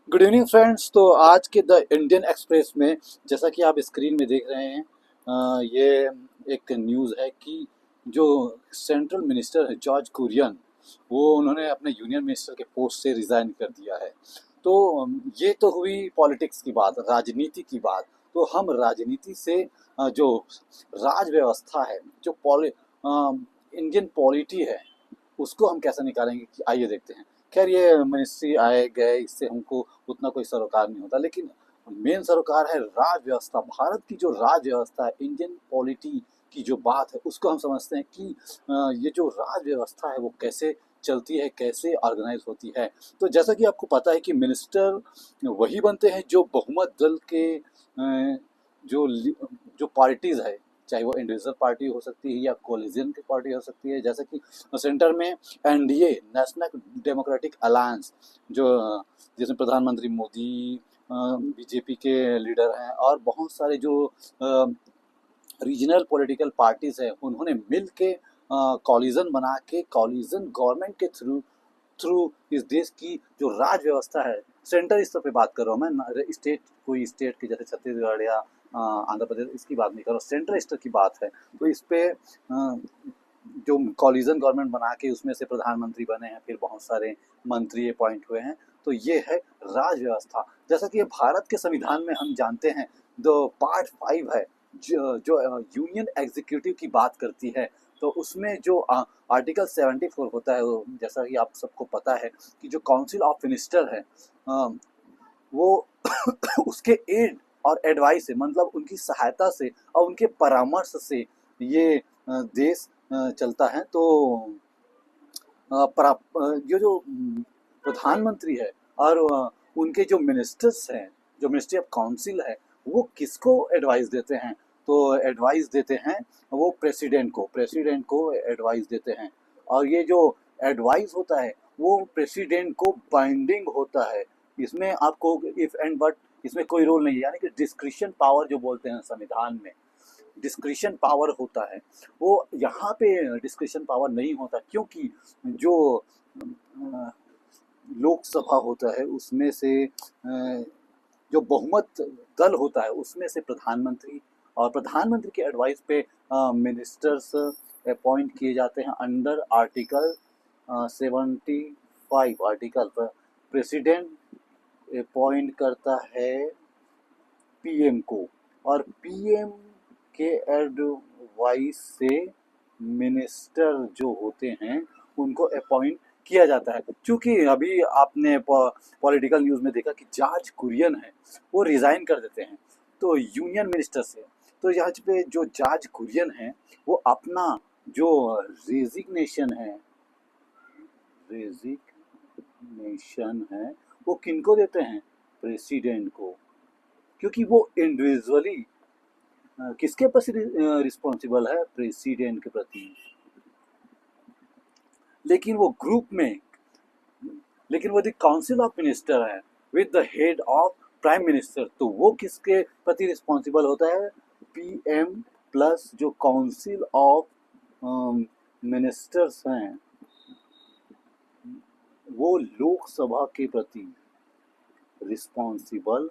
Good evening friends. तो आज के द इंडियन एक्सप्रेस में जैसा कि आप स्क्रीन में देख रहे हैं, ये एक न्यूज़ है कि जो सेंट्रल मिनिस्टर है जॉर्ज कुरियन, वो उन्होंने अपने यूनियन मिनिस्टर के पोस्ट से रिज़ाइन कर दिया है। तो ये तो हुई पॉलिटिक्स की बात, राजनीति की बात। तो हम राजनीति से जो राज व्यवस्था है, जो इंडियन पॉलिटी है, उसको हम कैसे निकालेंगे कि आइए देखते हैं। खैर ये मिनिस्ट्री आए गए, इससे हमको उतना कोई सरोकार नहीं होता, लेकिन मेन सरोकार है राज व्यवस्था। भारत की जो राज व्यवस्था है, इंडियन पॉलिटी की जो बात है, उसको हम समझते हैं कि ये जो राज व्यवस्था है वो कैसे चलती है, कैसे ऑर्गेनाइज होती है। तो जैसा कि आपको पता है कि मिनिस्टर वही बनते हैं जो बहुमत दल के जो जो पार्टीज है, चाहे वो इंडिविजुअल पार्टी हो सकती है या कोलिजन की पार्टी हो सकती है। जैसे कि सेंटर में एनडीए, नेशनल डेमोक्रेटिक अलायंस, जो जिसमें प्रधानमंत्री मोदी, बीजेपी के लीडर हैं और बहुत सारे जो रीजनल पॉलिटिकल पार्टीज हैं, उन्होंने मिल के कॉलिजन बना के, कॉलिजन गवर्नमेंट के थ्रू थ्रू इस देश की जो राज व्यवस्था है, सेंटर स्तर पे बात कर रहा हूँ मैं, स्टेट, कोई स्टेट की जैसे छत्तीसगढ़ या आंध्र प्रदेश, इसकी बात नहीं कर रहा हूँ, सेंटर स्तर की बात है। तो इस पे जो कॉलिजन गवर्नमेंट बना के उसमें से प्रधानमंत्री बने हैं, फिर बहुत सारे मंत्री अपॉइंट हुए हैं। तो ये है राज व्यवस्था। जैसा कि ये भारत के संविधान में हम जानते हैं, जो पार्ट 5 है, जो यूनियन एग्जीक्यूटिव की बात करती है, तो उसमें जो आर्टिकल 74 होता है, जैसा कि आप सबको पता है कि जो काउंसिल ऑफ मिनिस्टर है, वो उसके एड और एडवाइस से, मतलब उनकी सहायता से और उनके परामर्श से ये देश चलता है। तो ये जो प्रधानमंत्री है और उनके जो मिनिस्टर्स हैं, जो मिनिस्ट्री ऑफ काउंसिल है, वो किसको एडवाइस देते हैं? तो एडवाइस देते हैं वो प्रेसिडेंट को एडवाइस देते हैं। और ये जो एडवाइस होता है वो प्रेसिडेंट को बाइंडिंग होता है। इसमें आपको इफ एंड बट, इसमें कोई रोल नहीं है, यानी कि डिस्क्रिशन पावर जो बोलते हैं संविधान में, डिस्क्रिशन पावर होता है। वो यहाँ पे डिस्क्रिशन पावर नहीं होता, क्योंकि जो लोकसभा होता है उसमें से जो बहुमत दल होता है उसमें से प्रधानमंत्री, और प्रधानमंत्री के एडवाइस पे मिनिस्टर्स अपॉइंट किए जाते हैं अंडर आर्टिकल 75। आर्टिकल पर प्रेसिडेंट अपॉइंट करता है पीएम को, और पीएम के एडवाइस से मिनिस्टर जो होते हैं उनको अपॉइंट किया जाता है। क्योंकि अभी आपने पॉलिटिकल न्यूज़ में देखा कि जॉर्ज कुरियन है, वो रिज़ाइन कर देते हैं तो यूनियन मिनिस्टर से। तो यहाँ पे जो जॉर्ज कुरियन है, वो अपना जो रेजिग्नेशन है, रेजिग्नेशन है, वो किनको देते हैं? प्रेसिडेंट को। क्योंकि वो इंडिविजुअली किसके प्रति रिस्पॉन्सिबल है? प्रेसिडेंट के प्रति। लेकिन वो ग्रुप में, लेकिन वो द काउंसिल ऑफ मिनिस्टर है with the head of prime minister, तो वो किसके प्रति रिस्पॉन्सिबल होता है? पीएम प्लस जो काउंसिल ऑफ मिनिस्टर्स हैं, वो लोकसभा के प्रति रिस्पॉन्सिबल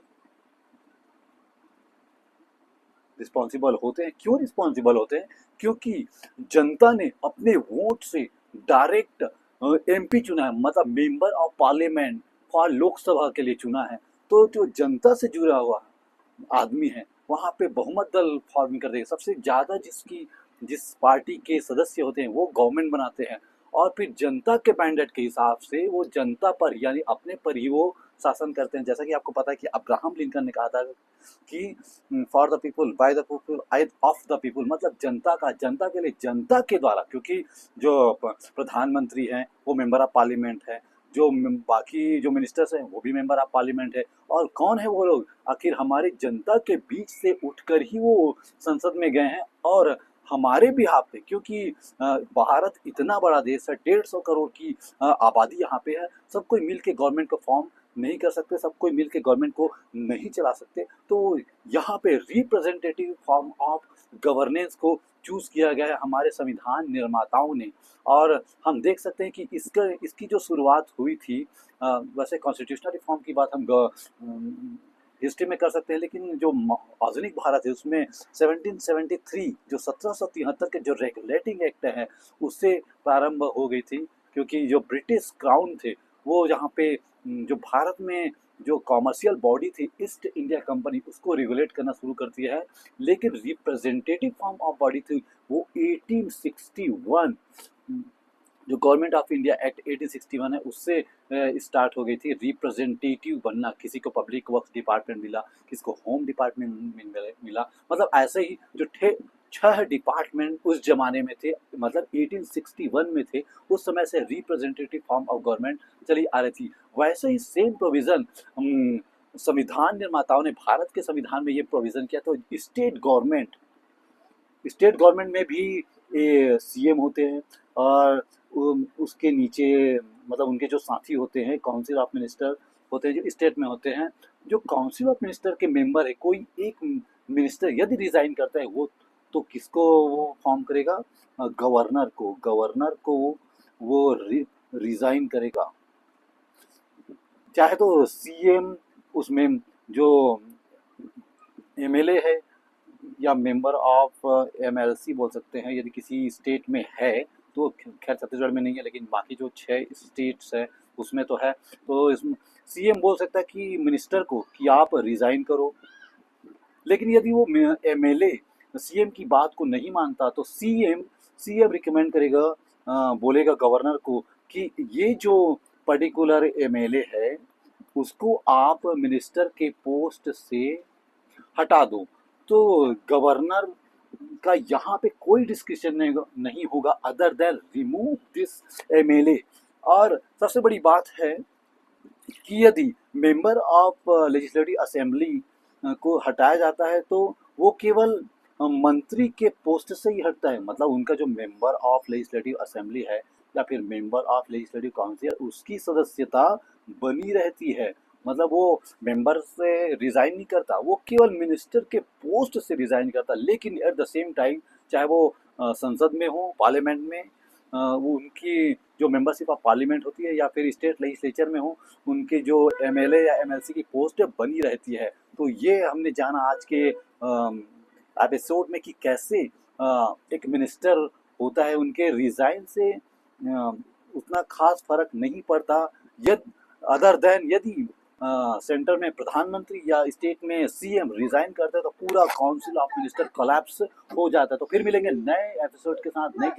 रिस्पॉन्सिबल होते हैं। क्यों रिस्पॉन्सिबल होते हैं? क्योंकि जनता ने अपने वोट से डायरेक्ट एमपी चुना है, मतलब member of parliament for Lok Sabha के लिए चुना है। तो जो जनता से जुड़ा हुआ आदमी है, वहाँ पे बहुमत दल फॉर्म कर देगा। सबसे ज़्यादा जिस पार्टी के सदस्य होते हैं वो गवर्नमेंट बनाते हैं, और फिर जनता के मैंडेट के हिसाब से वो जनता पर, यानी अपने पर ही वो शासन करते हैं। जैसा कि आपको पता है कि अब्राहम लिंकन ने कहा था कि for the people, by the people, I of the people, मतलब जनता का, जनता के लिए, जनता के द्वारा। क्योंकि जो प्रधानमंत्री हैं वो मेंबर ऑफ पार्लियामेंट है, जो बाकी जो मिनिस्टर्स हैं वो भी मेंबर ऑफ पार्लियामेंट है। और कौन है वो लोग? आखिर हमारी जनता के बीच से उठकर ही वो संसद में गए हैं और हमारे बिहाफ पे, क्योंकि भारत इतना बड़ा देश है, 150 करोड़ की आबादी यहाँ पे है, सब कोई मिल के गवर्नमेंट को फॉर्म नहीं कर सकते, सब कोई मिल के गवर्नमेंट को नहीं चला सकते। तो यहाँ पे रिप्रेजेंटेटिव फॉर्म ऑफ गवर्नेंस को चूज किया गया है हमारे संविधान निर्माताओं ने। और हम देख सकते हैं कि इसकी जो शुरुआत हुई थी, वैसे कॉन्स्टिट्यूशनल रिफॉर्म की बात हम हिस्ट्री में कर सकते हैं, लेकिन जो आधुनिक भारत है उसमें 1773 जो 1773 के जो रेगुलेटिंग एक्ट है उससे प्रारंभ हो गई थी, क्योंकि जो ब्रिटिश क्राउन थे वो यहाँ पे जो भारत में जो कॉमर्शियल बॉडी थी ईस्ट इंडिया कंपनी उसको रेगुलेट करना शुरू कर दिया है। लेकिन रिप्रेजेंटेटिव फॉर्म ऑफ बॉडी थी वो 1861 जो गवर्नमेंट ऑफ इंडिया एक्ट 1861 है उससे स्टार्ट हो गई थी रिप्रेजेंटेटिव बनना। किसी को पब्लिक वर्क्स डिपार्टमेंट मिला, किसी को होम डिपार्टमेंट मिला, मतलब ऐसे ही जो 6 डिपार्टमेंट उस जमाने में थे, मतलब 1861 में थे, उस समय से रिप्रेजेंटेटिव फॉर्म ऑफ गवर्नमेंट चली आ रही थी। वैसे ही सेम प्रोविज़न संविधान निर्माताओं ने भारत के संविधान में ये प्रोविज़न किया। तो स्टेट गवर्नमेंट में भी सीएम होते हैं, और उसके नीचे मतलब उनके जो साथी होते हैं काउंसिल ऑफ मिनिस्टर होते हैं जो स्टेट में होते हैं। जो काउंसिल ऑफ मिनिस्टर के मेंबर है, कोई एक मिनिस्टर यदि रिजाइन करता है वो, तो किसको वो फॉर्म करेगा? गवर्नर को वो रिजाइन करेगा। चाहे तो सीएम उसमें जो एमएलए है या मेंबर ऑफ एमएलसी बोल सकते हैं, यदि किसी स्टेट में है तो, खैर छत्तीसगढ़ में नहीं है लेकिन बाकी जो 6 स्टेट्स है उसमें तो है। तो इसमें सीएम बोल सकता है कि मिनिस्टर को कि आप रिजाइन करो। लेकिन यदि वो एमएलए सीएम की बात को नहीं मानता तो सीएम रिकमेंड करेगा, बोलेगा गवर्नर को कि ये जो पर्टिकुलर एमएलए है उसको आप मिनिस्टर के पोस्ट से हटा दो। तो गवर्नर का यहाँ पे कोई डिस्कशन नहीं होगा other than remove this MLA. और सबसे बड़ी बात है कि यदि मेंबर ऑफ लेजिस्लेटिव असेंबली को हटाया जाता है तो वो केवल मंत्री के पोस्ट से ही हटता है, मतलब उनका जो मेंबर ऑफ लेजिस्लेटिव असेंबली है या फिर मेंबर ऑफ लेजिस्लेटिव काउंसिल उसकी सदस्यता बनी रहती है। मतलब वो मेंबर से रिजाइन नहीं करता, वो केवल मिनिस्टर के पोस्ट से रिजाइन करता। लेकिन एट द सेम टाइम चाहे वो संसद में हो, पार्लियामेंट में, वो उनकी जो मेंबरशिप ऑफ पार्लियामेंट होती है या फिर स्टेट लेजिस्लेचर में हो, उनके जो एमएलए या एमएलसी की पोस्ट बनी रहती है। तो ये हमने जाना आज के एपिसोड में कि कैसे एक मिनिस्टर होता है, उनके रिजाइन से उतना खास फर्क नहीं पड़ता यदि अदर देन यदि सेंटर में प्रधानमंत्री या स्टेट में सीएम रिजाइन करते हैं तो पूरा काउंसिल ऑफ मिनिस्टर कोलैप्स हो जाता है। तो फिर मिलेंगे नए एपिसोड के साथ, नई